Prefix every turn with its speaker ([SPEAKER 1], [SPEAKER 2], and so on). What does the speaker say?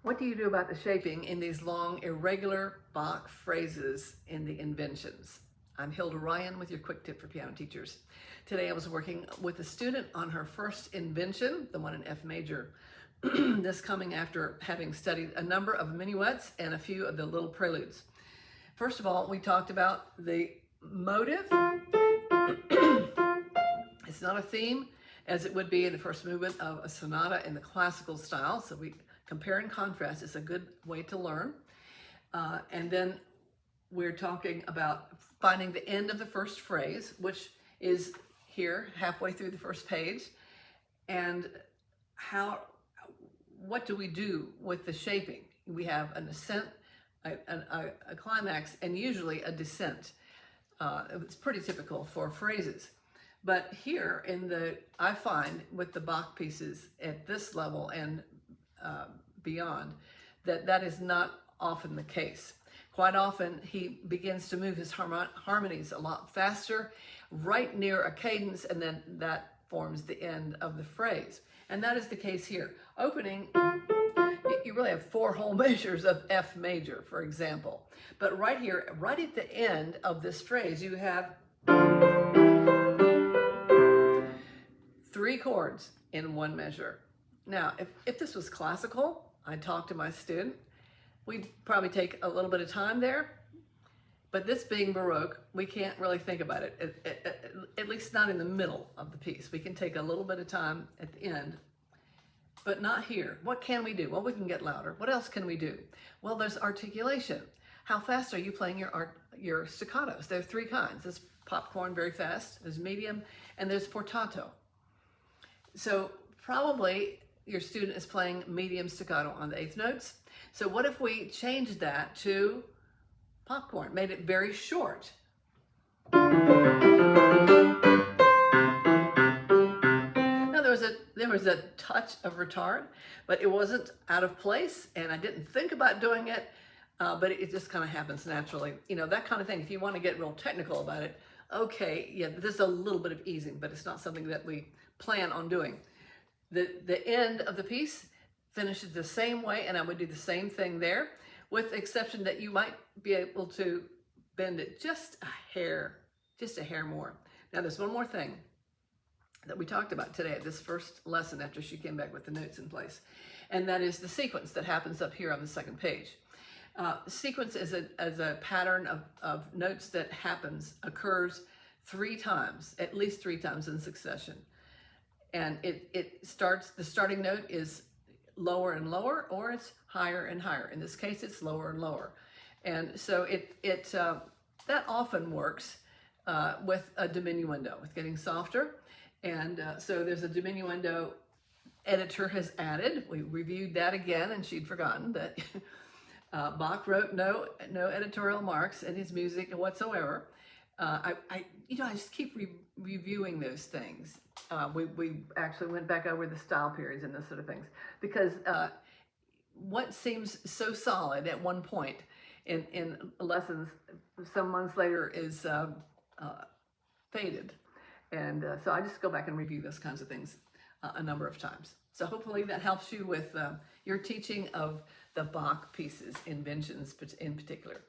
[SPEAKER 1] What do you do about the shaping in these long, irregular Bach phrases in the inventions? I'm Hilda Ryan with your quick tip for piano teachers. Today I was working with a student on her first invention, the one in F major. This coming after having studied a number of minuets and a few of the little preludes. First of all, we talked about the motive. It's not a theme as it would be in the first movement of a sonata in the classical style. So we compare and contrast is a good way to learn. And then we're talking about finding the end of the first phrase, which is here halfway through the first page. And what do we do with the shaping? We have an ascent, a climax, and usually a descent. It's pretty typical for phrases. But here I find with the Bach pieces at this level and beyond, that is not often the case. Quite often he begins to move his harmonies a lot faster, right near a cadence, and then that forms the end of the phrase. And that is the case here. Opening, you really have 4 whole measures of F major, for example. But right here, right at the end of this phrase, you have 3 chords in 1 measure. Now, if this was classical, I'd talk to my student. We'd probably take a little bit of time there. But this being Baroque, we can't really think about it, at least not in the middle of the piece. We can take a little bit of time at the end, but not here. What can we do? Well, we can get louder. What else can we do? Well, there's articulation. How fast are you playing your staccatos? There are 3 kinds. There's popcorn, very fast. There's medium, and there's portato. So probably your student is playing medium staccato on the 8th notes. So what if we changed that to popcorn, made it very short? Now there was a touch of retard, but it wasn't out of place, and I didn't think about doing it, but it just kind of happens naturally. You know, that kind of thing. If you want to get real technical about it, okay, yeah, there's a little bit of easing, but it's not something that we plan on doing. The end of the piece finishes the same way, and I would do the same thing there, with the exception that you might be able to bend it just a hair more. Now there's one more thing that we talked about today at this first lesson after she came back with the notes in place, and that is the sequence that happens up here on the 2nd page. Sequence is a pattern of notes that occurs 3 times, at least 3 times in succession. And the starting note is lower and lower, or it's higher and higher. In this case, it's lower and lower. And so that often works with a diminuendo, with getting softer. And so there's a diminuendo editor has added. We reviewed that again, and she'd forgotten that Bach wrote no editorial marks in his music whatsoever. I just keep reviewing those things. We actually went back over the style periods and those sort of things, because what seems so solid at one point in lessons, some months later is faded. And so I just go back and review those kinds of things a number of times. So hopefully that helps you with your teaching of the Bach pieces, inventions in particular.